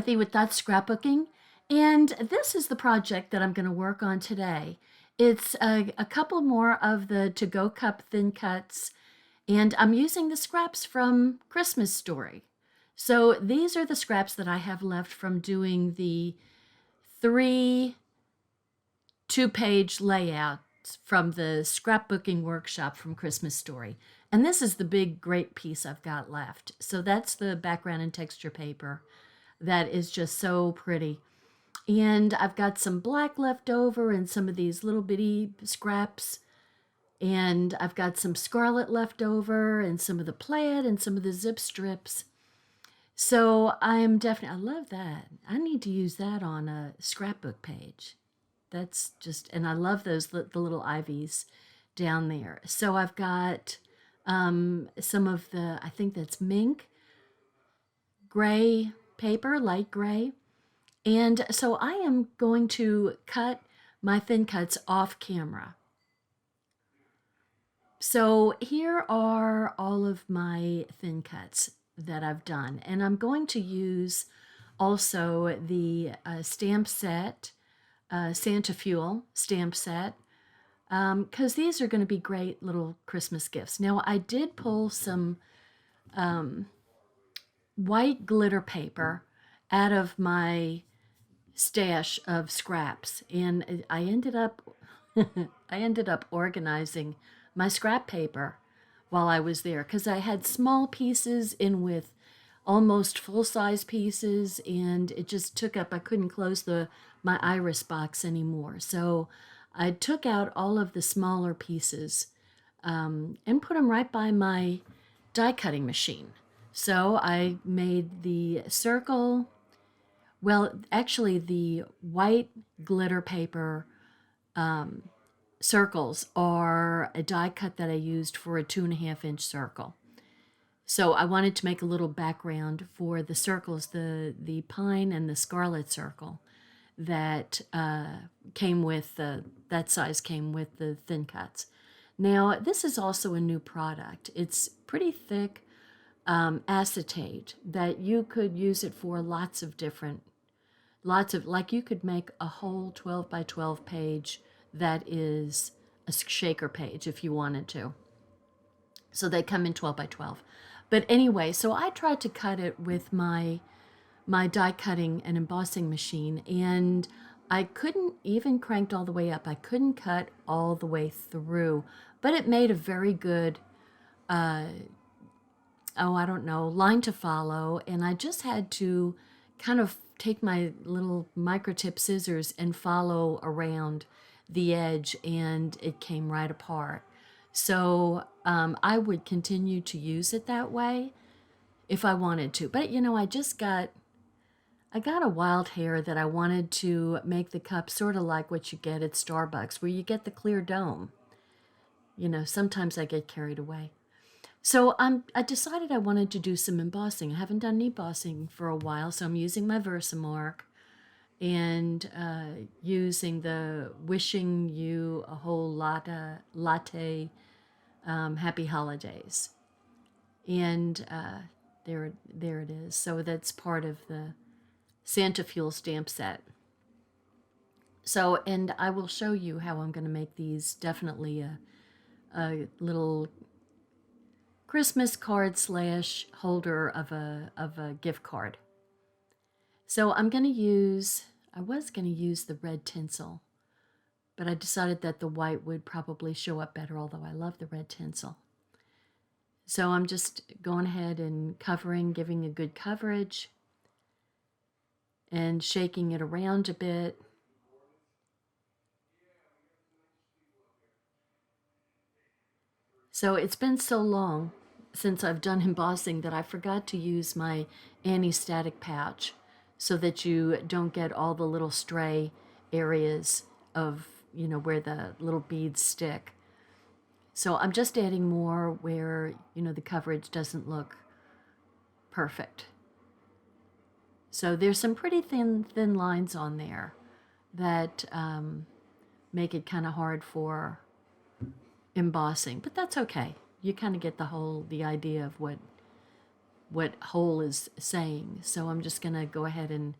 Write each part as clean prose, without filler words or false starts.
Kathy with That's Scrapbooking, and this is the project that I'm going to work on today. It's a couple more of the to-go cup thin cuts, and I'm using the scraps from Christmas Story. So these are the scraps that I have left from doing the 3 two-page layouts from the Scrapbooking Workshop from Christmas Story. And this is the big, great piece I've got left. So that's the background and texture paper. That is just so pretty. And I've got some black left over and some of these little bitty scraps. And I've got some scarlet left over and some of the plaid and some of the zip strips. So I love that. I need to use that on a scrapbook page. That's just, and I love the little ivies down there. So I've got some of the, I think that's mink, gray paper, light gray. And so I am going to cut my thin cuts off camera. So here are all of my thin cuts that I've done. And I'm going to use also the stamp set, Santa Fuel stamp set, because these are going to be great little Christmas gifts. Now I did pull some white glitter paper out of my stash of scraps, and I ended up organizing my scrap paper while I was there, because I had small pieces in with almost full-size pieces, and it just took up, I couldn't close my iris box anymore. So I took out all of the smaller pieces and put them right by my die cutting machine. So I made the circle. Well, actually, the white glitter paper circles are a die cut that I used for a 2.5-inch circle. So I wanted to make a little background for the circles, the pine and the scarlet circle that came with that size came with the thin cuts. Now, this is also a new product. It's pretty thick acetate that you could use it for like you could make a whole 12 by 12 page that is a shaker page if you wanted to. So they come in 12 by 12. But anyway, so I tried to cut it with my die cutting and embossing machine, and I couldn't even cranked all the way up. I couldn't cut all the way through, but it made a very good line to follow, and I just had to kind of take my little microtip scissors and follow around the edge, and it came right apart. So I would continue to use it that way if I wanted to. But I got a wild hair that I wanted to make the cup sort of like what you get at Starbucks, where you get the clear dome. Sometimes I get carried away. So I decided I wanted to do some embossing. I haven't done embossing for a while, so I'm using my Versamark and using the Wishing You a Whole Latte Happy Holidays. And there it is. So that's part of the Santa Fuel stamp set. So, and I will show you how I'm going to make these definitely a little Christmas card / holder of a gift card. So I was going to use the red tinsel, but I decided that the white would probably show up better, although I love the red tinsel. So I'm just going ahead and giving a good coverage and shaking it around a bit. So it's been so long since I've done embossing that I forgot to use my anti-static pouch so that you don't get all the little stray areas of, where the little beads stick. So I'm just adding more where, the coverage doesn't look perfect. So there's some pretty thin lines on there that make it kind of hard for embossing, but that's okay. You kind of get the idea of what whole is saying. So I'm just going to go ahead and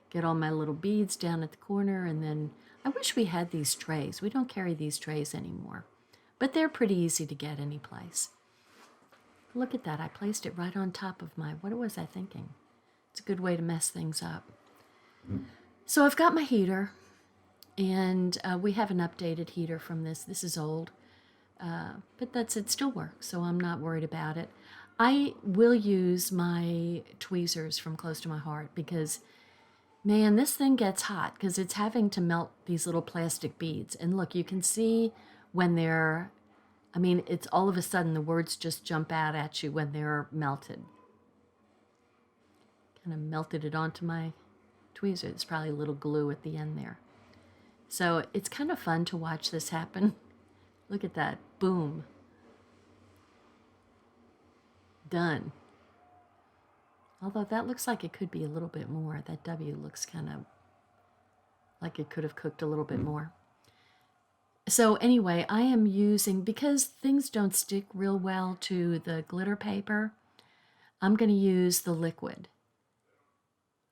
get all my little beads down at the corner, and then I wish we had these trays. We don't carry these trays anymore, but they're pretty easy to get any place. Look at that. I placed it right on top of my, what was I thinking? It's a good way to mess things up. So I've got my heater, and we have an updated heater from this. This is old, but it still works, so I'm not worried about it. I will use my tweezers from Close to My Heart because, man, this thing gets hot because it's having to melt these little plastic beads. And look, you can see when they're, I mean, it's all of a sudden the words just jump out at you when they're melted. Kind of melted it onto my tweezer. It's probably a little glue at the end there. So it's kind of fun to watch this happen. Look at that. Boom. Done. Although that looks like it could be a little bit more. That W looks kind of like it could have cooked a little bit more. So anyway, I am using, because things don't stick real well to the glitter paper, I'm going to use the liquid.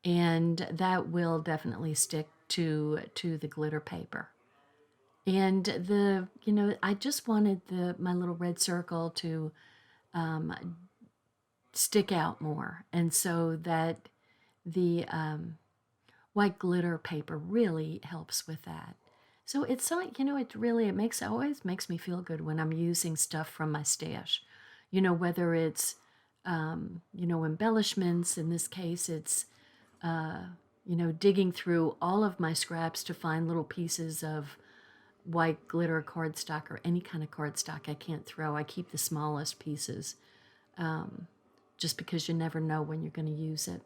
And that will definitely stick to the glitter paper. And I just wanted my little red circle to stick out more. And so that the white glitter paper really helps with that. So it's like, it always makes me feel good when I'm using stuff from my stash. Whether it's, embellishments. In this case, it's, digging through all of my scraps to find little pieces of white glitter cardstock or any kind of cardstock I can't throw. I keep the smallest pieces just because you never know when you're going to use it.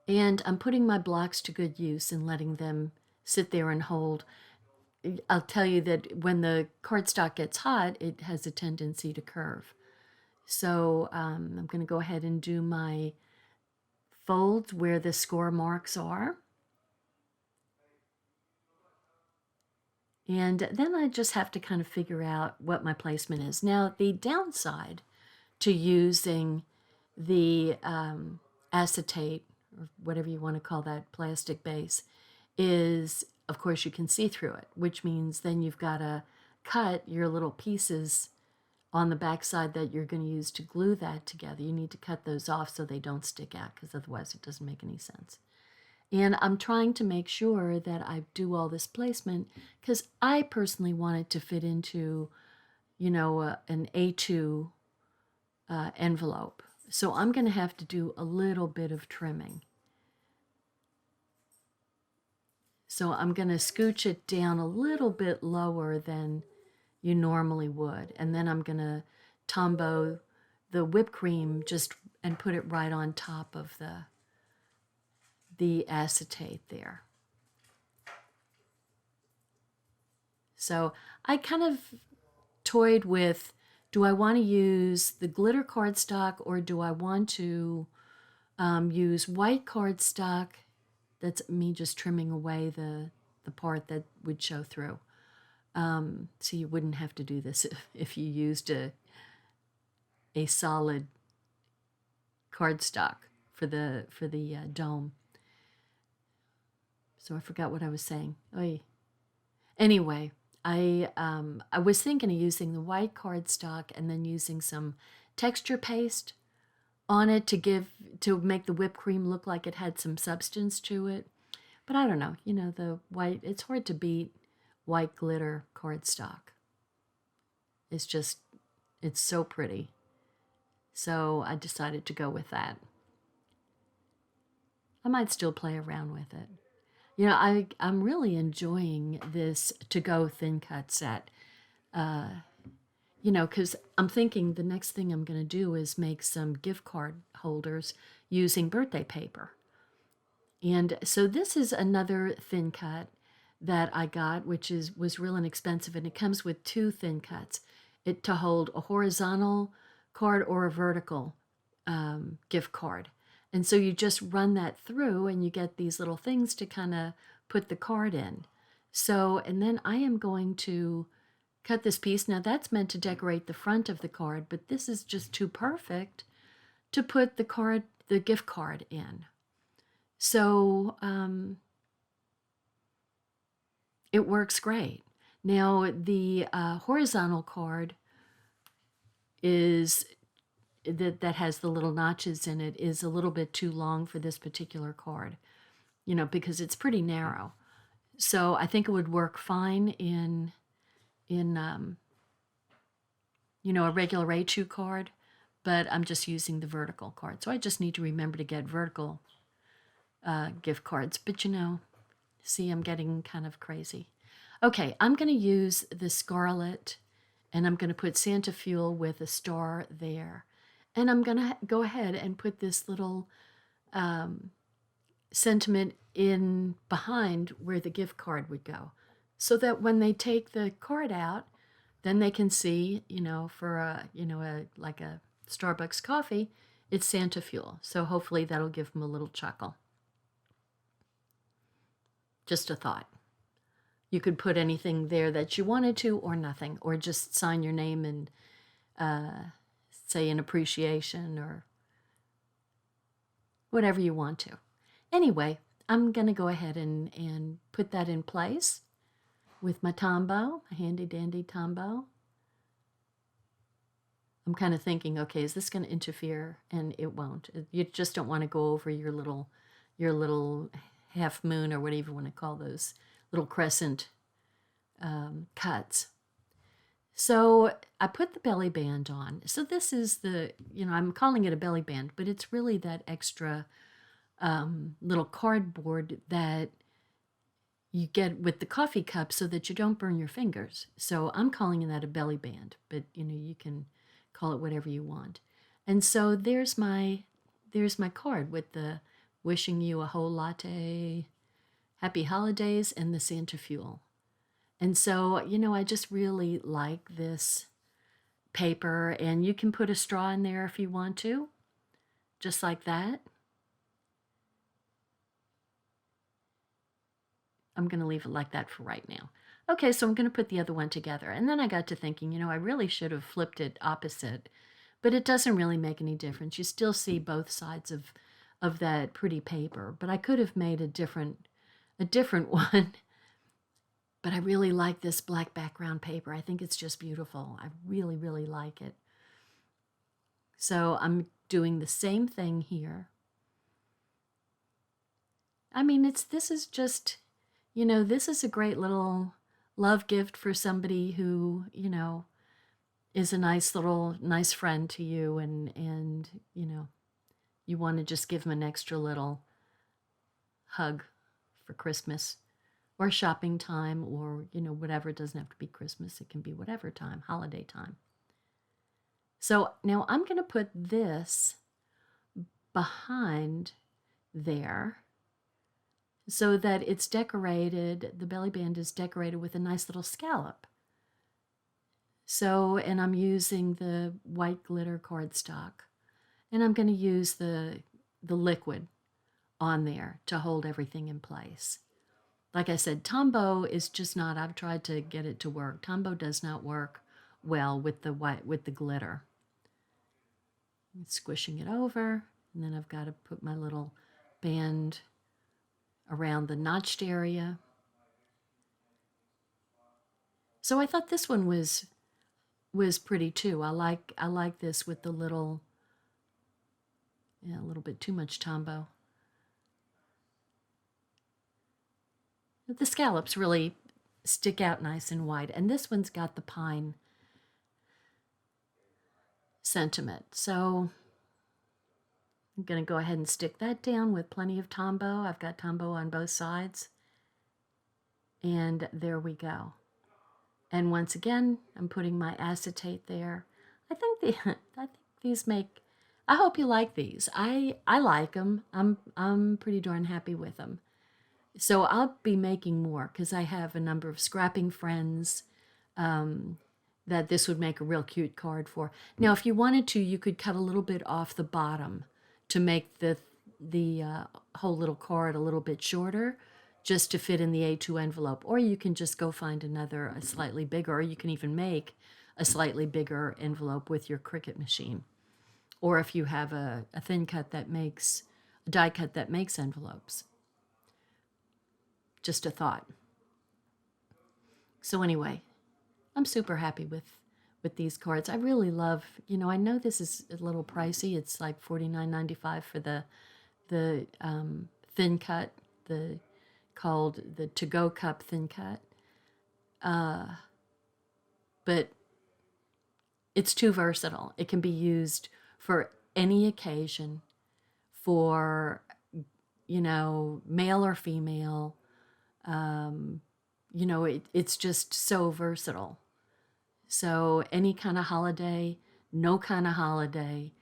And I'm putting my blocks to good use and letting them sit there and hold. I'll tell you that when the cardstock gets hot, it has a tendency to curve. So I'm going to go ahead and do my folds where the score marks are. And then I just have to kind of figure out what my placement is. Now, the downside to using the acetate, or whatever you want to call that plastic base, is, of course, you can see through it, which means then you've got to cut your little pieces on the back side that you're going to use to glue that together. You need to cut those off so they don't stick out, because otherwise it doesn't make any sense. And I'm trying to make sure that I do all this placement because I personally want it to fit into, an A2 envelope. So I'm going to have to do a little bit of trimming. So I'm going to scooch it down a little bit lower than you normally would. And then I'm going to Tombow the whipped cream and put it right on top of the acetate there. So I kind of toyed with, do I want to use the glitter cardstock or do I want to use white cardstock? That's me just trimming away the part that would show through. So you wouldn't have to do this if you used a solid cardstock for the dome. So I forgot what I was saying. Oy. Anyway, I was thinking of using the white cardstock and then using some texture paste on it to make the whipped cream look like it had some substance to it. But I don't know, the white, it's hard to beat white glitter cardstock. It's so pretty. So I decided to go with that. I might still play around with it. I'm really enjoying this to-go thin cut set. Because I'm thinking the next thing I'm going to do is make some gift card holders using birthday paper. And so this is another thin cut that I got, which was real inexpensive, and it comes with two thin cuts to hold a horizontal card or a vertical gift card. And so you just run that through and you get these little things to kind of put the card in. So, and then I am going to cut this piece. Now that's meant to decorate the front of the card, but this is just too perfect to put the gift card in. So it works great. Now the horizontal card is that has the little notches in it is a little bit too long for this particular card, because it's pretty narrow. So I think it would work fine in a regular A2 card, but I'm just using the vertical card. So I just need to remember to get vertical gift cards. But see, I'm getting kind of crazy. Okay, I'm going to use the Scarlet, and I'm going to put Santa Fuel with a star there. And I'm going to go ahead and put this little sentiment in behind where the gift card would go, so that when they take the card out, then they can see, for like a Starbucks coffee, it's Santa Fuel. So hopefully that'll give them a little chuckle. Just a thought. You could put anything there that you wanted to, or nothing, or just sign your name and say an appreciation or whatever you want to. Anyway, I'm going to go ahead and put that in place with my Tombow, a handy dandy Tombow. I'm kind of thinking, okay, is this going to interfere? And it won't. You just don't want to go over your little half moon, or whatever you want to call those little crescent cuts. So I put the belly band on. So this is I'm calling it a belly band, but it's really that extra little cardboard that you get with the coffee cup so that you don't burn your fingers. So I'm calling that a belly band, but you can call it whatever you want. And so there's my card with the wishing you a whole latte, happy holidays, and the Santa Fuel. And so, I just really like this paper, and you can put a straw in there if you want to, just like that. I'm going to leave it like that for right now. Okay, so I'm going to put the other one together. And then I got to thinking, I really should have flipped it opposite, but it doesn't really make any difference. You still see both sides of that pretty paper, but I could have made a different one. But I really like this black background paper. I think it's just beautiful. I really, really like it. So I'm doing the same thing here. I mean, this is just, this is a great little love gift for somebody who, is a nice friend to you, and you want to just give them an extra little hug for Christmas or shopping time, or, whatever. It doesn't have to be Christmas. It can be whatever time, holiday time. So now I'm going to put this behind there so that it's decorated, the belly band is decorated with a nice little scallop. So, and I'm using the white glitter cardstock, and I'm going to use the liquid on there to hold everything in place. Like I said, Tombow is just not, I've tried to get it to work. Tombow does not work well with the glitter. I'm squishing it over, and then I've got to put my little band around the notched area. So I thought this one was pretty too. I like this with the little, a little bit too much Tombow. The scallops really stick out nice and wide, and this one's got the pine sentiment. So I'm going to go ahead and stick that down with plenty of Tombow. I've got Tombow on both sides. And there we go. And once again, I'm putting my acetate there. I think these make, I hope you like these. I like them. I'm pretty darn happy with them. So I'll be making more because I have a number of scrapping friends that this would make a real cute card for. Now, if you wanted to, you could cut a little bit off the bottom to make the whole little card a little bit shorter, just to fit in the A2 envelope. Or you can just go find a slightly bigger, or you can even make a slightly bigger envelope with your Cricut machine. or if you have a die cut that makes envelopes. Just a thought. So anyway, I'm super happy with these cards. I really love, I know this is a little pricey. It's like $49.95 for the thin cut, called the to-go cup thin cut. But it's too versatile. It can be used for any occasion, for, male or female. It's just so versatile. So any kind of holiday, no kind of holiday,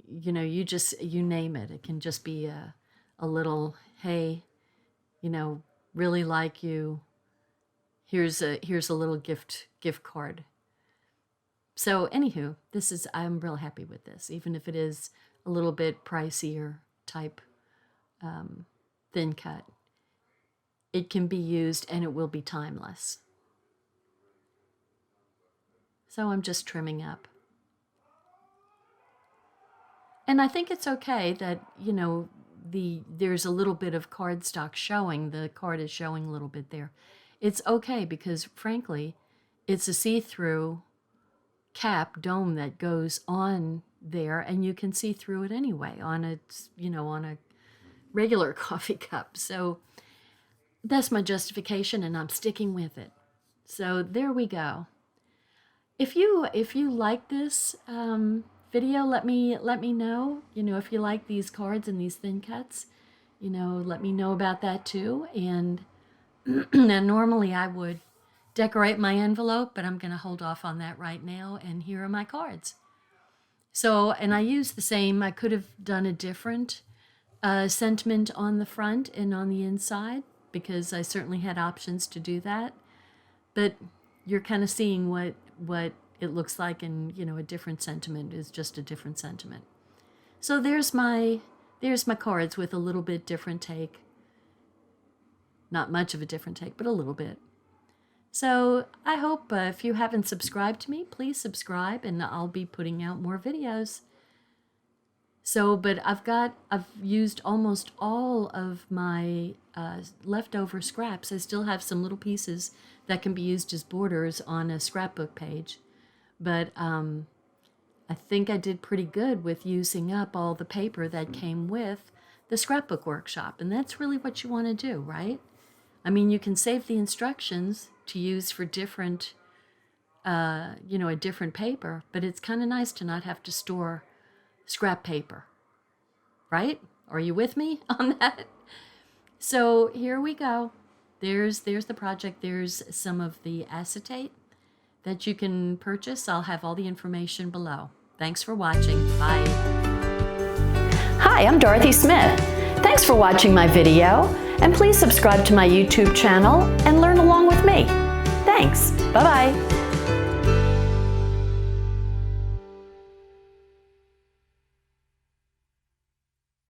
you name it. It can just be a little, hey, really like you. Here's a little gift card. So anywho, I'm real happy with this, even if it is a little bit pricier type thin cut. It can be used and it will be timeless. So I'm just trimming up. And I think it's okay that, there's a little bit of cardstock showing. The card is showing a little bit there. It's okay because, frankly, it's a see-through dome that goes on there, and you can see through it anyway on a regular coffee cup. So that's my justification, and I'm sticking with it. So there we go. If you like this video, let me know. If you like these cards and these thin cuts, let me know about that too. And now normally I would decorate my envelope, but I'm going to hold off on that right now. And here are my cards. So, and I used the same. I could have done a different sentiment on the front and on the inside, because I certainly had options to do that. But you're kind of seeing what it looks like, and a different sentiment is just a different sentiment. So there's my cards with a little bit different take. Not much of a different take, but a little bit. So I hope if you haven't subscribed to me, please subscribe, and I'll be putting out more videos. So, but I've used almost all of my leftover scraps. I still have some little pieces that can be used as borders on a scrapbook page. But I think I did pretty good with using up all the paper that came with the Scrapbook Workshop. And that's really what you want to do, right? I mean, you can save the instructions to use for different, a different paper, but it's kind of nice to not have to store scrap paper, right? Are you with me on that? So here we go. There's the project. There's some of the acetate that you can purchase. I'll have all the information below. Thanks for watching. Bye. Hi, I'm Dorothy Smith. Thanks for watching my video, and please subscribe to my YouTube channel and learn along with me. Thanks. Bye-bye.